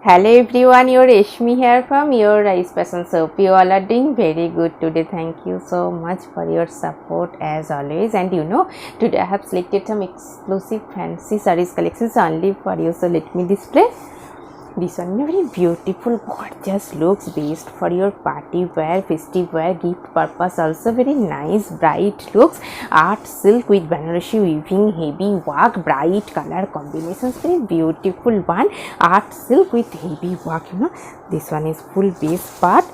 Hello everyone, your Reshmi here from Your Rice Passion Soap. You all are doing very good today. Thank you so much for your support as always. And today I have selected some exclusive fancy sarees collections only for you. So let me display. This one very beautiful, gorgeous looks based for your party wear, festive wear, gift purpose. Also very nice, bright looks. Art silk with Banarasi weaving, heavy work, bright color combinations. Very beautiful one. Art silk with heavy work. This one is full base part.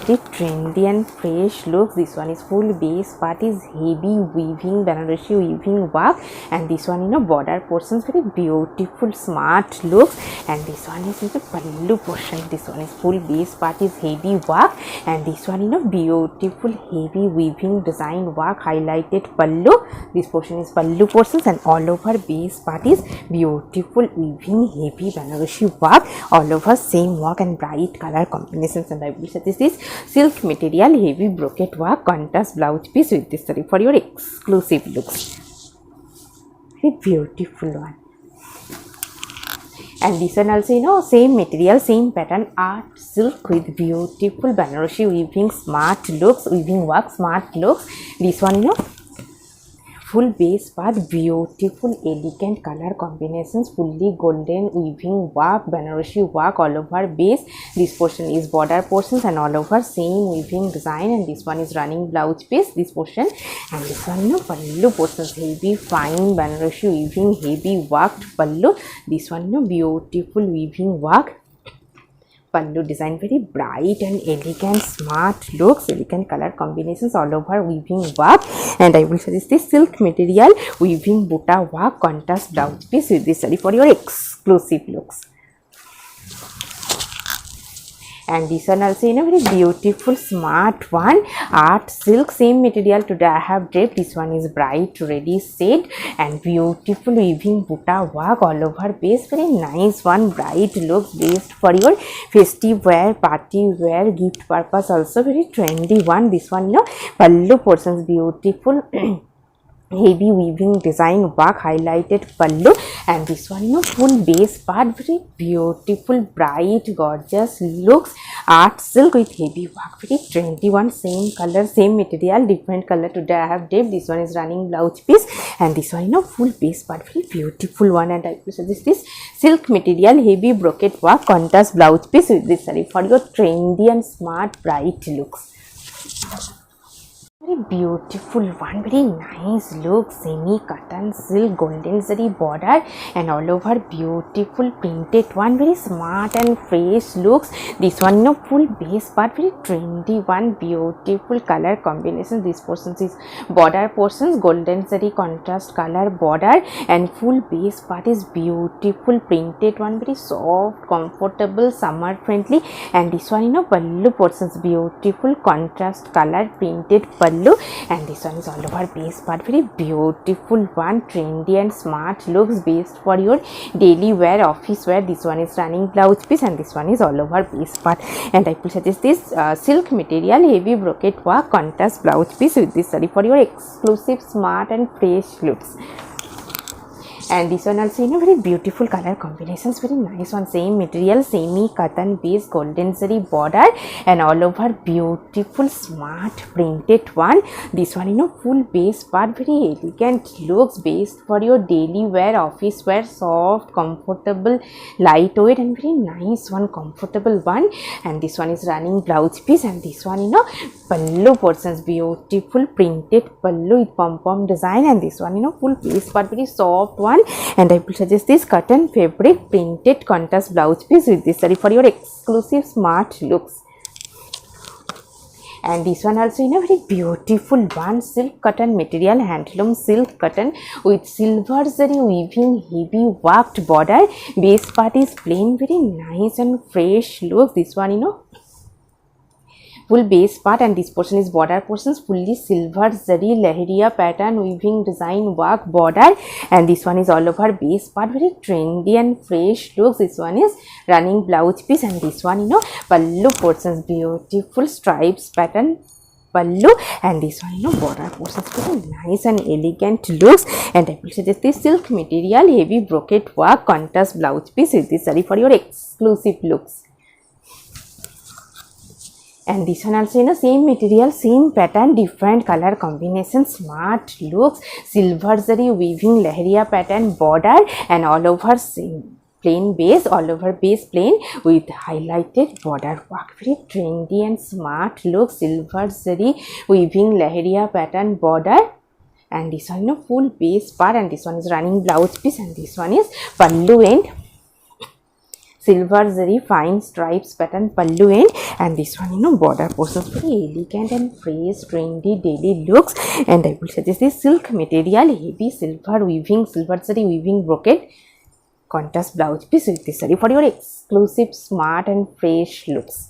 Very trendy and fresh looks. This one is full base part is heavy weaving, Banarasi weaving work, and this one border portions very beautiful, smart looks, and this one is the pallu portion. This one is full base part is heavy work, and this one beautiful heavy weaving design work, highlighted pallu. This portion is pallu portions, and all over base part is beautiful weaving heavy Banarasi work, all over same work and bright color combinations. And I will suggest this silk material heavy brocade work contrast blouse piece with this saree for your exclusive looks. Very beautiful one. And this one also same material, same pattern, art silk with beautiful Banarasi weaving, smart looks, weaving work, smart looks. This one full base part, beautiful elegant color combinations, fully golden weaving work, Banarasi work all over base. This portion is border portions and all over same weaving design, and this one is running blouse piece, this portion, and this one pallu portions, heavy fine Banarasi weaving, heavy worked pallu. This one beautiful weaving work pallu design, very bright and elegant, smart looks, elegant color combinations, all over weaving work. And I will suggest this silk material weaving butta work contrast blouse piece with this saree for your exclusive looks. And this one also very beautiful, smart one, art silk, same material today I have draped. This one is bright ready shade and beautiful weaving butta work all over base, very nice one, bright looks based for your festive wear, party wear, gift purpose, also very trendy one. This one pallu portions, beautiful heavy weaving design work, highlighted pallu, and this one full base part, very beautiful, bright, gorgeous looks, art silk with heavy work, very trendy one, same color, same material, different color today I have dipped. This one is running blouse piece, and this one full base part, very beautiful one. And I will suggest this silk material heavy brocade work contrast blouse piece with this saree for your trendy and smart bright looks. Very beautiful one, very nice look, semi cotton silk golden zari border and all over beautiful printed one, very smart and fresh looks. This one full base part, very trendy one, beautiful color combination. This portion is border portions, golden zari contrast color border, and full base part is beautiful printed one, very soft, comfortable, summer friendly. And this one pallu portions, beautiful contrast color printed pallu, and this one is all over base part, very beautiful one, trendy and smart looks based for your daily wear, office wear. This one is running blouse piece, and this one is all over base part. And I will suggest this silk material heavy brocade work contrast blouse piece with this saree for your exclusive smart and fresh looks. And this one also very beautiful color combinations, very nice one, same material, semi cotton base, golden zari border and all over beautiful smart printed one. This one full base part, very elegant looks based for your daily wear, office wear, soft, comfortable, lightweight and very nice one, comfortable one. And this one is running blouse piece, and this one pallu portions, beautiful printed pallu with pom-pom design, and this one full base part, very soft one. And I will suggest this cotton fabric printed contrast blouse piece with this saree for your exclusive smart looks. And this one also very beautiful one, silk cotton material, handloom silk cotton with silver zari weaving heavy worked border. Base part is plain, very nice and fresh look. This one full base part, and this portion is border portions, fully silver zari lahiriya pattern weaving design work border, and this one is all over base part, very trendy and fresh looks. This one is running blouse piece, and this one pallu portions, beautiful stripes pattern pallu, and this one border portions very nice and elegant looks. And I will suggest this silk material heavy brocade work contrast blouse piece with this saree for your exclusive looks. And this one also same material, same pattern, different color combination, smart looks, silver zari weaving leheria pattern border, and all over same plain base, all over base plain with highlighted border work. Very trendy and smart look, silver zari weaving leheria pattern border. And this one full base part, and this one is running blouse piece, and this one is pallu end. Silver zari fine stripes pattern pallu end, and this one border portions very elegant and fresh trendy daily looks. And I will suggest this silk material heavy silver weaving, silver zari weaving brocade contrast blouse piece with this saree for your exclusive smart and fresh looks.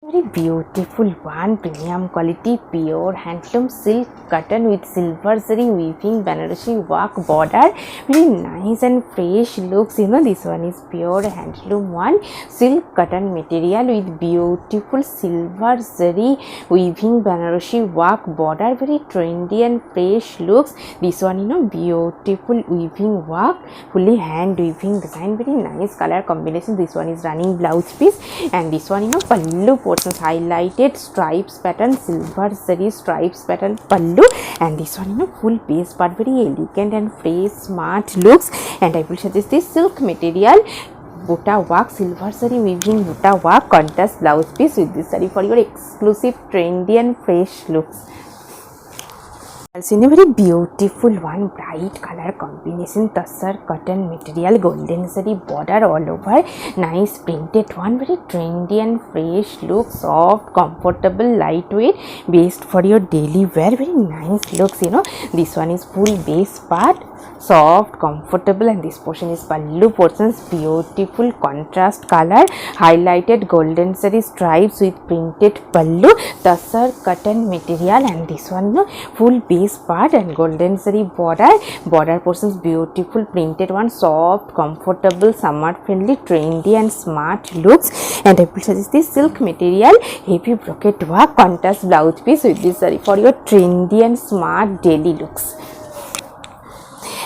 Very beautiful one, premium quality pure handloom silk cotton with silver zari weaving Banarasi work border. Very nice and fresh looks. This one is pure handloom one, silk cotton material with beautiful silver zari weaving Banarasi work border. Very trendy and fresh looks. This one beautiful weaving work, fully hand weaving design. Very nice color combination. This one is running blouse piece, and this one pallu portions highlighted stripes pattern, silver zari stripes pattern pallu, and this one full base part very elegant and fresh smart looks. And I will suggest this silk material butta work, silver zari weaving butta work contrast blouse piece with this saree for your exclusive trendy and fresh looks. Also in a very beautiful one, bright color combination, tussar cotton material, golden zari border all over, nice printed one, very trendy and fresh look, soft, comfortable, lightweight, based for your daily wear. Very nice looks. This one is full base part, soft, comfortable, and this portion is pallu portions, beautiful contrast color, highlighted golden zari stripes with printed pallu, tussar cotton material, and this one full base part and golden zari border portions, beautiful printed one, soft, comfortable, summer friendly, trendy and smart looks. And I will suggest this silk material heavy brocade work contrast blouse piece with this saree for your trendy and smart daily looks.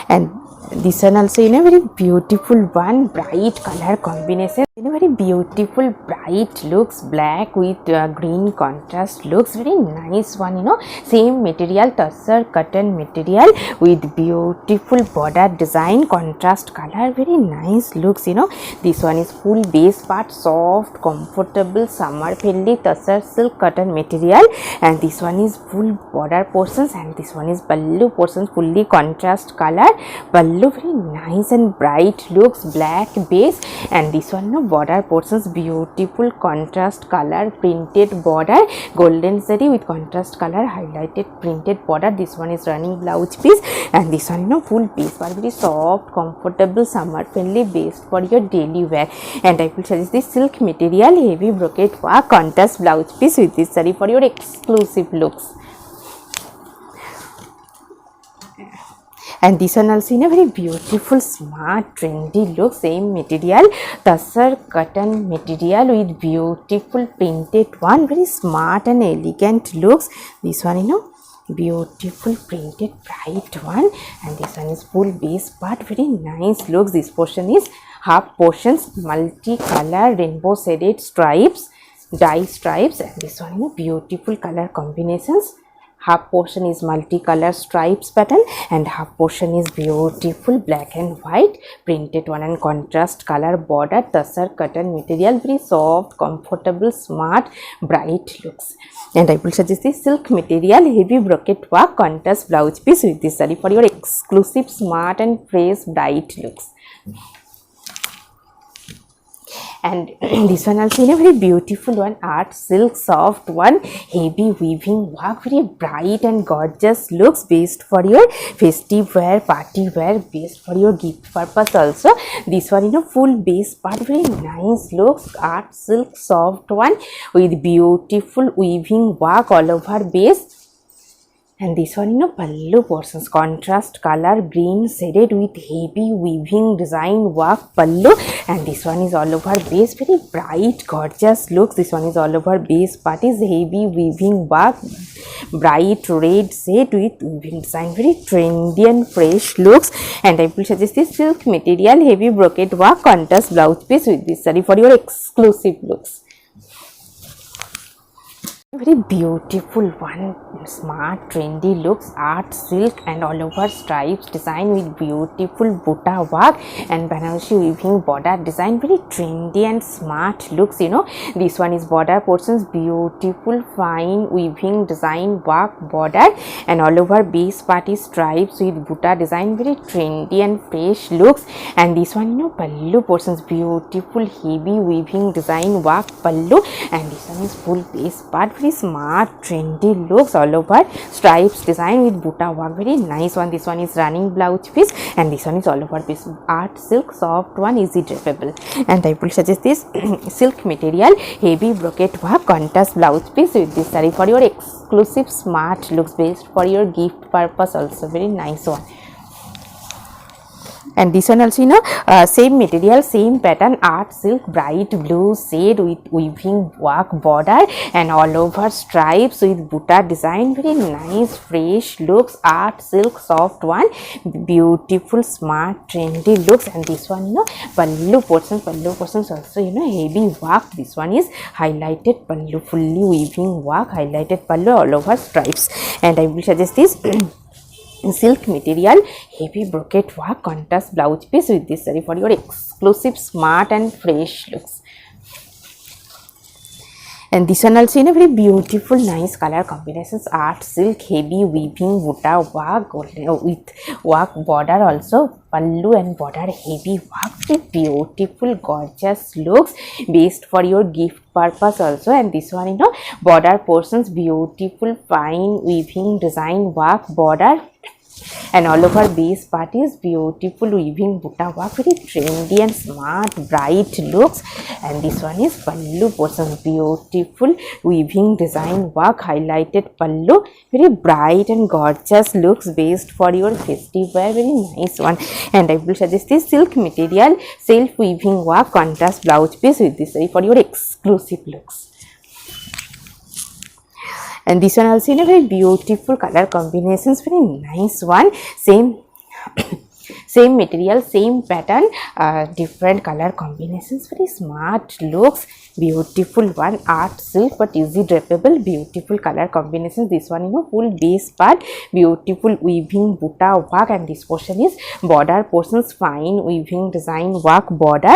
And this one also in a very beautiful one, bright color combination, in a very beautiful bright looks, black with green contrast looks. Very nice one. Same material, tussar cotton material with beautiful border design, contrast color. Very nice looks. This one is full base part, soft, comfortable, summer friendly, tussar silk cotton material, and this one is full border portions, and this one is pallu portions, fully contrast color pallu. Very nice and bright looks, black base, and this one border portions, beautiful contrast color printed border, golden zari with contrast color highlighted printed border. This one is running blouse piece, and this one full base part, very soft, comfortable, summer friendly, based for your daily wear. And I will suggest this silk material heavy brocade work contrast blouse piece with this saree for your exclusive looks. And this one also in a very beautiful, smart, trendy look, same material, tussar cotton material with beautiful printed one, very smart and elegant looks. This one beautiful printed bright one, and this one is full base part, very nice looks. This portion is half portions, multi-color rainbow shaded stripes, dye stripes, and this one beautiful color combinations. Half portion is multicolor stripes pattern, and half portion is beautiful black and white printed one and contrast color border, tussar cotton material, very soft, comfortable, smart, bright looks. And I will suggest this silk material heavy brocade work contrast blouse piece with this saree for your exclusive smart and fresh bright looks. And this one also in a very beautiful one, art silk soft one, heavy weaving work, very bright and gorgeous looks, based for your festive wear, party wear, based for your gift purpose also. This one full base part, very nice looks, art silk soft one with beautiful weaving work all over base. And this one, pallu portions, contrast color green shaded with heavy weaving design work pallu, and this one is all over base, very bright gorgeous looks. This one is all over base part is heavy weaving work, bright red shade with weaving design, very trendy and fresh looks. And I will suggest this silk material, heavy brocade work, contrast blouse piece with this saree for your exclusive looks. Very beautiful one, smart trendy looks, art silk and all over stripes design with beautiful butta work and Banarasi weaving border design, very trendy and smart looks. This one is border portions, beautiful fine weaving design work border and all over base part is stripes with butta design, very trendy and fresh looks. And this one, pallu portions, beautiful heavy weaving design work pallu, and this one is full base part, very smart trendy looks, all over stripes design with butta work, very nice one. This one is running blouse piece and this one is all over piece, art silk soft one, easy drapable. And I will suggest this silk material, heavy brocade work, contrast blouse piece with this saree for your exclusive smart looks, based for your gift purpose also, very nice one. And this one also, same material, same pattern, art silk, bright blue shade with weaving work border and all over stripes with butta design, very nice fresh looks, art silk soft one, beautiful smart trendy looks. And this one, pallu portions also, heavy work. This one is highlighted pallu, fully weaving work, highlighted pallu, all over stripes. And I will suggest this silk material, heavy brocade work, contrast blouse piece with this saree for your exclusive smart and fresh looks. And this one also, very beautiful nice color combinations, art silk, heavy weaving butta work with work border also, pallu and border heavy work, very beautiful gorgeous looks, based for your gift purpose also. And this one, border portions, beautiful fine weaving design work border and all over base part is beautiful weaving butta work, very trendy and smart bright looks. And this one is pallu portions, beautiful weaving design work, highlighted pallu, very bright and gorgeous looks, based for your festive wear, very nice one. And I will suggest this silk material, self weaving work, contrast blouse piece with this saree for your exclusive looks. And this one also, very beautiful color combinations, very nice one, same material, same pattern, different color combinations, very smart looks, beautiful one, art silk but easy drapable, beautiful color combinations. This one, full base part, beautiful weaving butta work, and this portion is border portions, fine weaving design work border.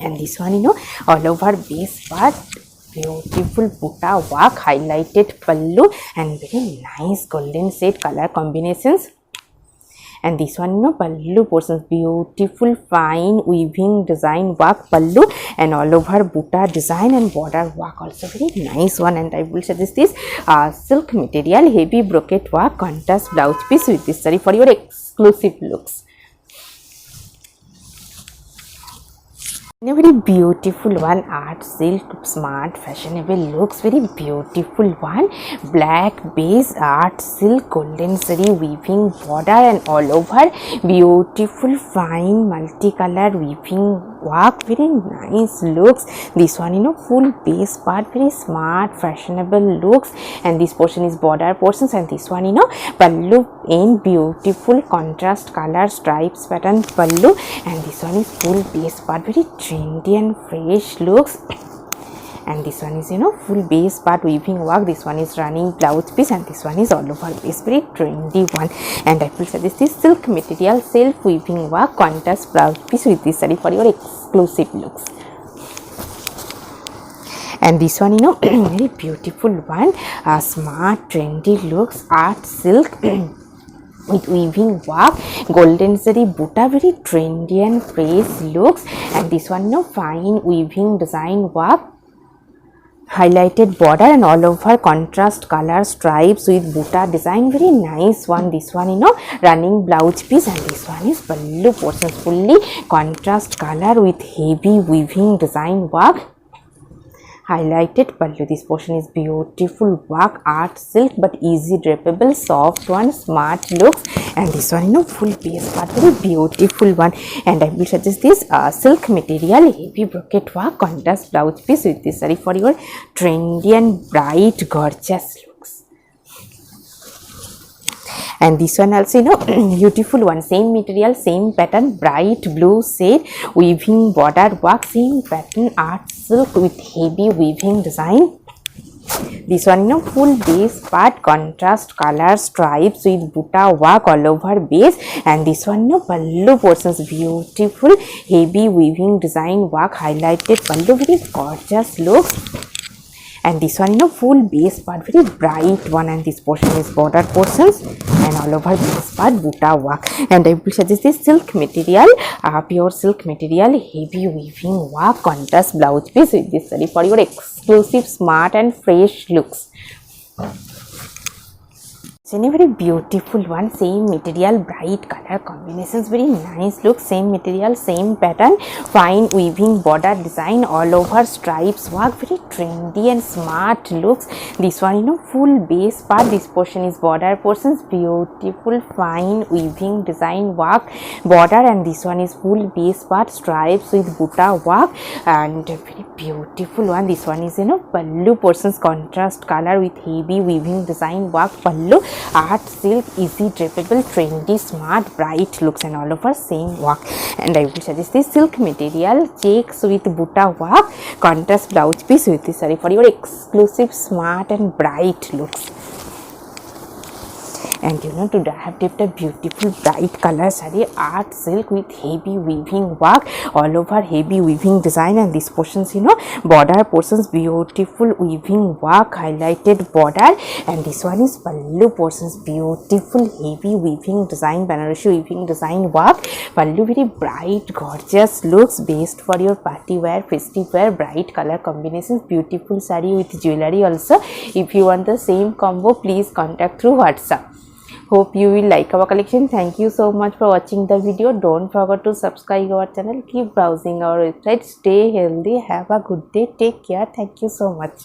And this one, all over base part, beautiful butta work, highlighted pallu and very nice golden shade color combinations. And this one, pallu portions, beautiful fine weaving design work pallu and all over butta design and border work also, very nice one. And I will suggest this silk material, heavy brocade work, contrast blouse piece with this saree for your exclusive looks. A very beautiful one, art silk smart fashionable looks, very beautiful one, black base art silk golden zari weaving border and all over beautiful fine multicolored weaving work, very nice looks. This one, full base part, very smart fashionable looks, and this portion is border portions, and this one, pallu in beautiful contrast color stripes pattern pallu, and this one is full base part, very trendy and fresh looks. And this one is, full base part weaving work. This one is running blouse piece, and this one is all over base, very trendy one. And I will suggest this silk material self weaving work contrast blouse piece with this saree for your exclusive looks. And this one, very beautiful one, smart trendy looks, art silk with weaving work, golden zari butta, very trendy and fresh looks. And this one, fine weaving design work, highlighted border and all over contrast color stripes with butta design, very nice one. This one, running blouse piece, and this one is pallu portions, fully contrast color with heavy weaving design work, highlighted pallu. This portion is beautiful work, art silk but easy drapable, soft one, smart looks. And this one, full base part, very beautiful one. And I will suggest this silk material, heavy brocade work, contrast blouse piece with this saree for your trendy and bright gorgeous looks. And this one also, beautiful one, same material, same pattern, bright blue shade, weaving border work, same pattern, art silk with heavy weaving design. This one, full base part, contrast color stripes with butta work all over base. And this one, pallu portions, beautiful heavy weaving design work, highlighted pallu, very gorgeous look. And this one, full base part, very bright one. And this portion is border portions, and all over base part butta work. And I will suggest this silk material, pure silk material, heavy weaving work, contrast blouse piece with this saree for your exclusive, smart and fresh looks. A very beautiful one, same material, bright color combinations, very nice look, same material, same pattern, fine weaving border design all over stripes work, very trendy and smart looks. This one, full base part, this portion is border portions, beautiful fine weaving design work border. And this one is full base part, stripes with butta work, and very beautiful one. This one is, pallu portions, contrast color with heavy weaving design work pallu, art silk, easy drapable, trendy, smart, bright looks, and all over same work. And I will suggest this silk material, checks with butta work, contrast blouse piece with this saree for your exclusive, smart and bright looks. And today I have dipped a beautiful bright color saree, art silk with heavy weaving work all over, heavy weaving design. And this portions, border portions, beautiful weaving work, highlighted border. And this one is pallu portions, beautiful heavy weaving design, Banarasi weaving design work pallu, very bright gorgeous looks, best for your party wear, festive wear, bright color combinations, beautiful saree with jewelry also. If you want the same combo, please contact through WhatsApp. Hope you will like our collection. Thank you so much for watching the video. Don't forget to subscribe our channel. Keep browsing our website. Stay healthy. Have a good day. Take care. Thank you so much.